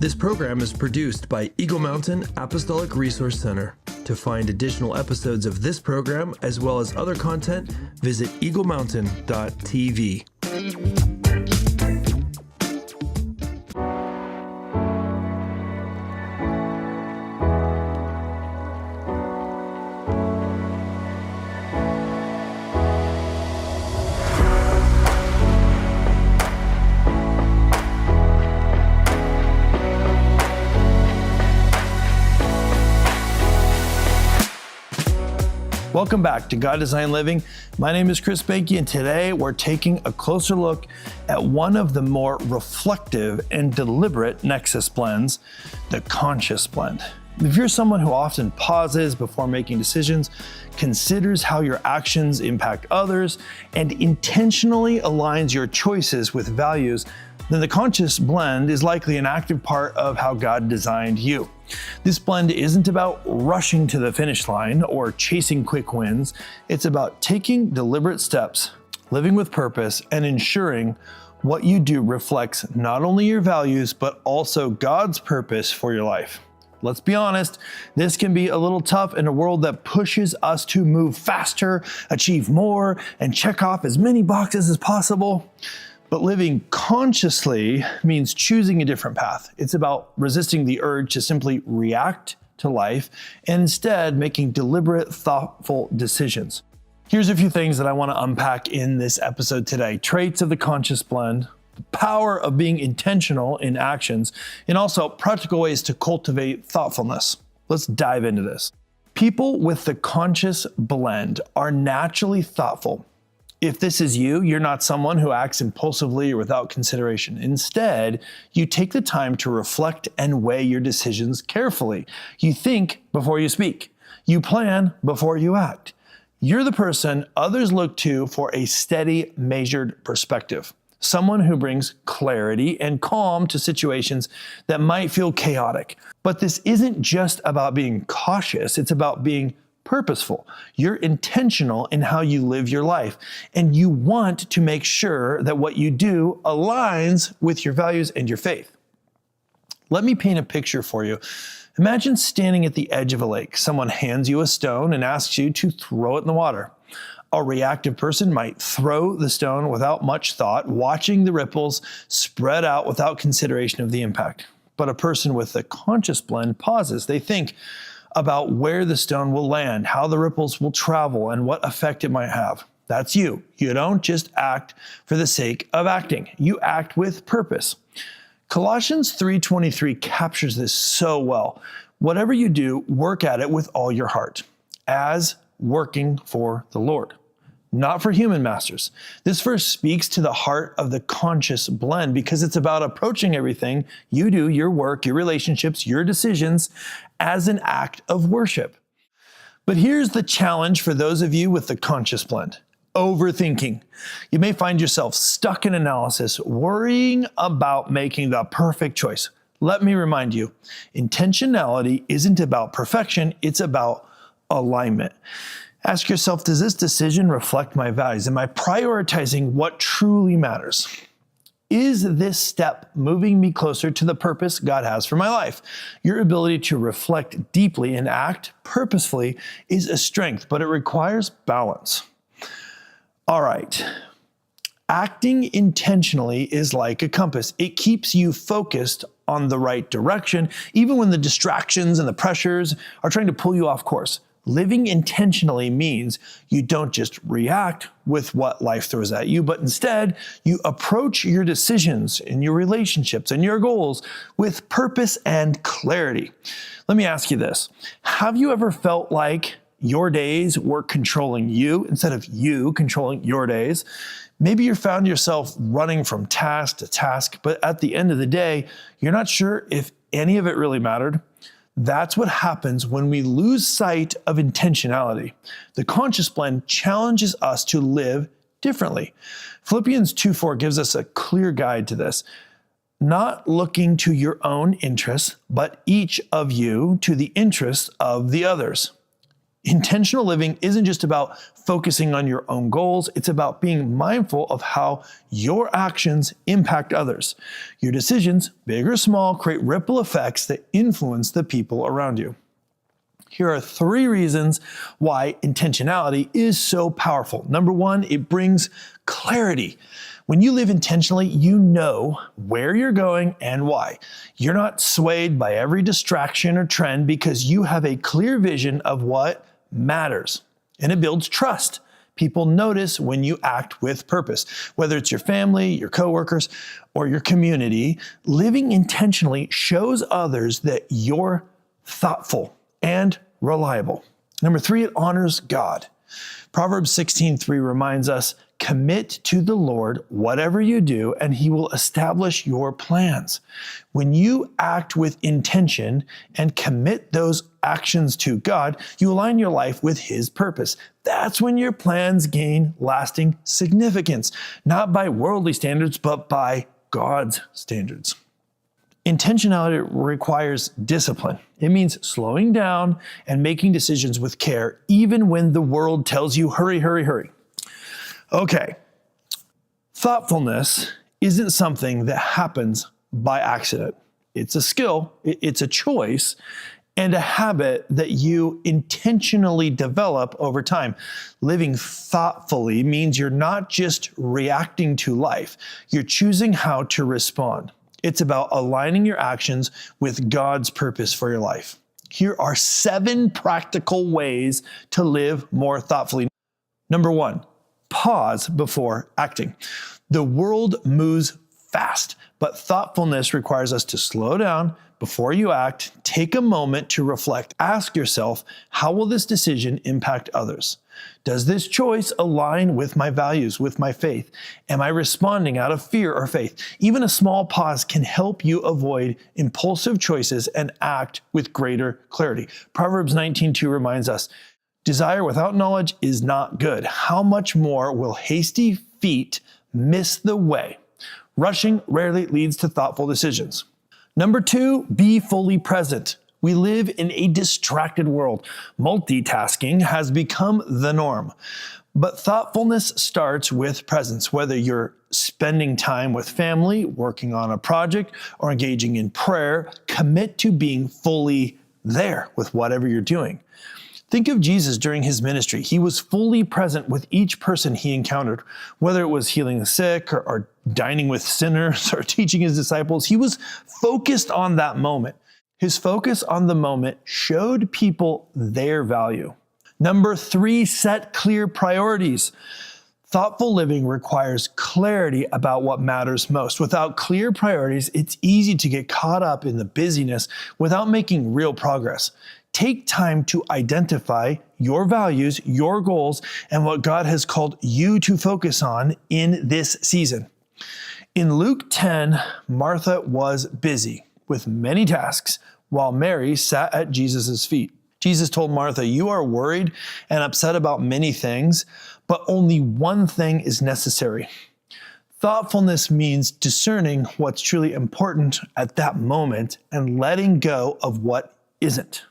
This program is produced by Eagle Mountain Apostolic Resource Center. To find additional episodes of this program, as well as other content, visit eaglemountain.tv. Welcome back to God Designed Living. My name is Behnke, and today we're taking a closer look at one of the more reflective and deliberate Nexus blends, the conscious blend. If you're someone who often pauses before making decisions, considers how your actions impact others, and intentionally aligns your choices with values, then the conscious blend is likely an active part of how God designed you. This blend isn't about rushing to the finish line or chasing quick wins. It's about taking deliberate steps, living with purpose, and ensuring what you do reflects not only your values, but also God's purpose for your life. Let's be honest, this can be a little tough in a world that pushes us to move faster, achieve more, and check off as many boxes as possible. But living consciously means choosing a different path. It's about resisting the urge to simply react to life and instead making deliberate, thoughtful decisions. Here's a few things that I want to unpack in this episode today. Traits of the conscious blend, the power of being intentional in actions, and also practical ways to cultivate thoughtfulness. Let's dive into this. People with the conscious blend are naturally thoughtful. If this is you, you're not someone who acts impulsively or without consideration. Instead, you take the time to reflect and weigh your decisions carefully. You think before you speak. You plan before you act. You're the person others look to for a steady, measured perspective. Someone who brings clarity and calm to situations that might feel chaotic. But this isn't just about being cautious, it's about being purposeful. You're intentional in how you live your life, and you want to make sure that what you do aligns with your values and your faith. Let me paint a picture for you. Imagine standing at the edge of a lake. Someone hands you a stone and asks you to throw it in the water. A reactive person might throw the stone without much thought, watching the ripples spread out without consideration of the impact. But a person with a conscious blend pauses. They think about where the stone will land, how the ripples will travel, and what effect it might have. That's you. You don't just act for the sake of acting. You act with purpose. Colossians 3:23 captures this so well. Whatever you do, work at it with all your heart, as working for the Lord, not for human masters. This verse speaks to the heart of the conscious blend because it's about approaching everything you do, your work, your relationships, your decisions, as an act of worship. But here's the challenge for those of you with the conscious blend: overthinking. You may find yourself stuck in analysis, worrying about making the perfect choice. Let me remind you, intentionality isn't about perfection, it's about alignment. Ask yourself, does this decision reflect my values? Am I prioritizing what truly matters? Is this step moving me closer to the purpose God has for my life? Your ability to reflect deeply and act purposefully is a strength, but it requires balance. All right. Acting intentionally is like a compass. It keeps you focused on the right direction, even when the distractions and the pressures are trying to pull you off course. Living intentionally means you don't just react with what life throws at you, but instead you approach your decisions and your relationships and your goals with purpose and clarity. Let me ask you this. Have you ever felt like your days were controlling you instead of you controlling your days? Maybe you found yourself running from task to task, but at the end of the day, you're not sure if any of it really mattered. That's what happens when we lose sight of intentionality. The conscious blend challenges us to live differently. Philippians 2:4 gives us a clear guide to this. Not looking to your own interests, but each of you to the interests of the others. Intentional living isn't just about focusing on your own goals. It's about being mindful of how your actions impact others. Your decisions, big or small, create ripple effects that influence the people around you. Here are 3 reasons why intentionality is so powerful. Number 1, it brings clarity. When you live intentionally, you know where you're going and why. You're not swayed by every distraction or trend because you have a clear vision of what matters. And it builds trust. People notice when you act with purpose. Whether it's your family, your coworkers, or your community, living intentionally shows others that you're thoughtful and reliable. Number 3, it honors God. Proverbs 16:3 reminds us, commit to the Lord whatever you do, and he will establish your plans. When you act with intention and commit those actions to God, you align your life with his purpose. That's when your plans gain lasting significance, not by worldly standards, but by God's standards. Intentionality requires discipline. It means slowing down and making decisions with care, even when the world tells you, hurry, hurry, hurry. Okay, thoughtfulness isn't something that happens by accident. It's a skill, it's a choice, and a habit that you intentionally develop over time. Living thoughtfully means you're not just reacting to life, you're choosing how to respond. It's about aligning your actions with God's purpose for your life. Here are 7 practical ways to live more thoughtfully. Number 1, pause before acting. The world moves fast, but thoughtfulness requires us to slow down before you act. Take a moment to reflect. Ask yourself, how will this decision impact others? Does this choice align with my values, with my faith? Am I responding out of fear or faith? Even a small pause can help you avoid impulsive choices and act with greater clarity. Proverbs 19:2 reminds us, desire without knowledge is not good. How much more will hasty feet miss the way? Rushing rarely leads to thoughtful decisions. Number 2, be fully present. We live in a distracted world. Multitasking has become the norm. But thoughtfulness starts with presence. Whether you're spending time with family, working on a project, or engaging in prayer, commit to being fully there with whatever you're doing. Think of Jesus during his ministry. He was fully present with each person he encountered. Whether it was healing the sick or dining with sinners or teaching his disciples, he was focused on that moment. His focus on the moment showed people their value. Number 3, set clear priorities. Thoughtful living requires clarity about what matters most. Without clear priorities, it's easy to get caught up in the busyness without making real progress. Take time to identify your values, your goals, and what God has called you to focus on in this season. In Luke 10, Martha was busy with many tasks, while Mary sat at Jesus' feet. Jesus told Martha, you are worried and upset about many things, but only one thing is necessary. Thoughtfulness means discerning what's truly important at that moment and letting go of what isn't.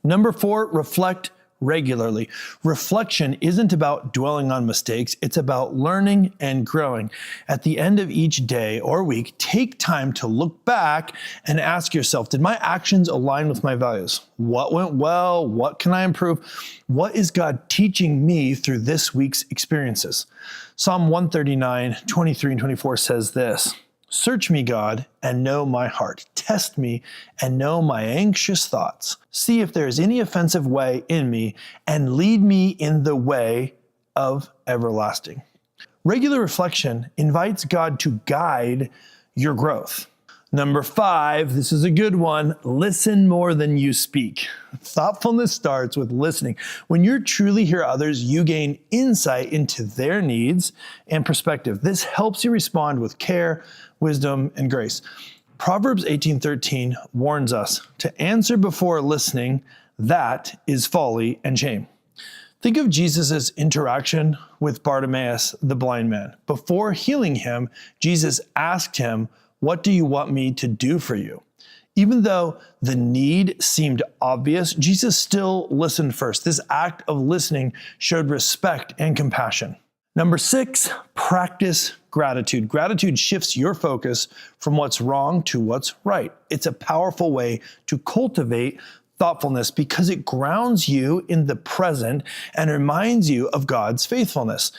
Number 4, reflect regularly. Reflection isn't about dwelling on mistakes, it's about learning and growing. At the end of each day or week, take time to look back and ask yourself, did my actions align with my values? What went well? What can I improve? What is God teaching me through this week's experiences? Psalm 139, 23 and 24 says this, search me, God, and know my heart. Test me and know my anxious thoughts. See if there is any offensive way in me and lead me in the way of everlasting. Regular reflection invites God to guide your growth. Number 5, this is a good one. Listen more than you speak. Thoughtfulness starts with listening. When you truly hear others, you gain insight into their needs and perspective. This helps you respond with care, wisdom, and grace. Proverbs 18:13 warns us to answer before listening. That is folly and shame. Think of Jesus' interaction with Bartimaeus, the blind man. Before healing him, Jesus asked him, what do you want me to do for you? Even though the need seemed obvious, Jesus still listened first. This act of listening showed respect and compassion. Number 6, practice gratitude. Gratitude shifts your focus from what's wrong to what's right. It's a powerful way to cultivate thoughtfulness because it grounds you in the present and reminds you of God's faithfulness.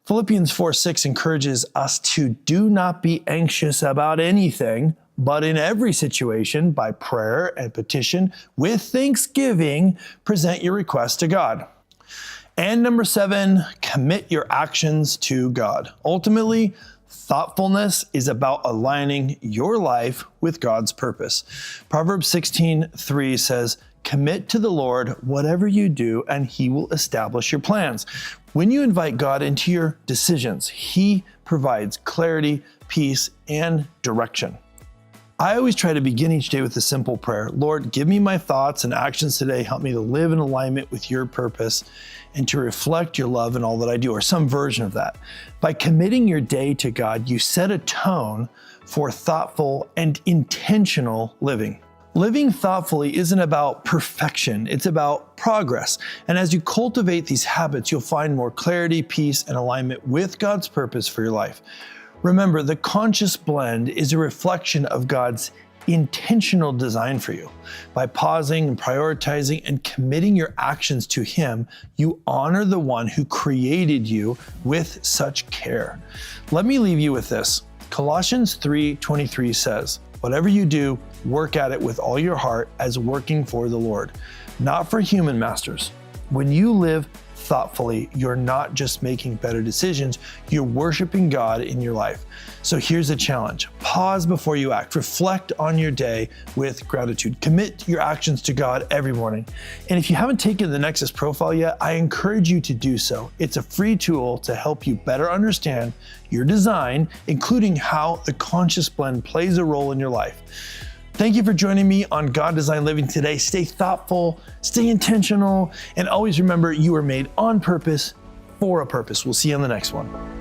Philippians 4:6 encourages us to do not be anxious about anything, but in every situation, by prayer and petition, with thanksgiving, present your request to God. And number 7, commit your actions to God. Ultimately, thoughtfulness is about aligning your life with God's purpose. Proverbs 16:3 says, "Commit to the Lord whatever you do, and He will establish your plans." When you invite God into your decisions, He provides clarity, peace, and direction. I always try to begin each day with a simple prayer. Lord, give me my thoughts and actions today. Help me to live in alignment with your purpose and to reflect your love in all that I do, or some version of that. By committing your day to God, you set a tone for thoughtful and intentional living. Living thoughtfully isn't about perfection, it's about progress. And as you cultivate these habits, you'll find more clarity, peace, and alignment with God's purpose for your life. Remember, the conscious blend is a reflection of God's intentional design for you. By pausing and prioritizing and committing your actions to Him, you honor the one who created you with such care. Let me leave you with this. Colossians 3:23 says, "Whatever you do, work at it with all your heart as working for the Lord, not for human masters." When you live thoughtfully, you're not just making better decisions, you're worshiping God in your life. So here's a challenge. Pause before you act. Reflect on your day with gratitude. Commit your actions to God every morning. And if you haven't taken the Nexus profile yet, I encourage you to do so. It's a free tool to help you better understand your design, including how the conscious blend plays a role in your life. Thank you for joining me on God Designed Living today. Stay thoughtful, stay intentional, and always remember you are made on purpose for a purpose. We'll see you on the next one.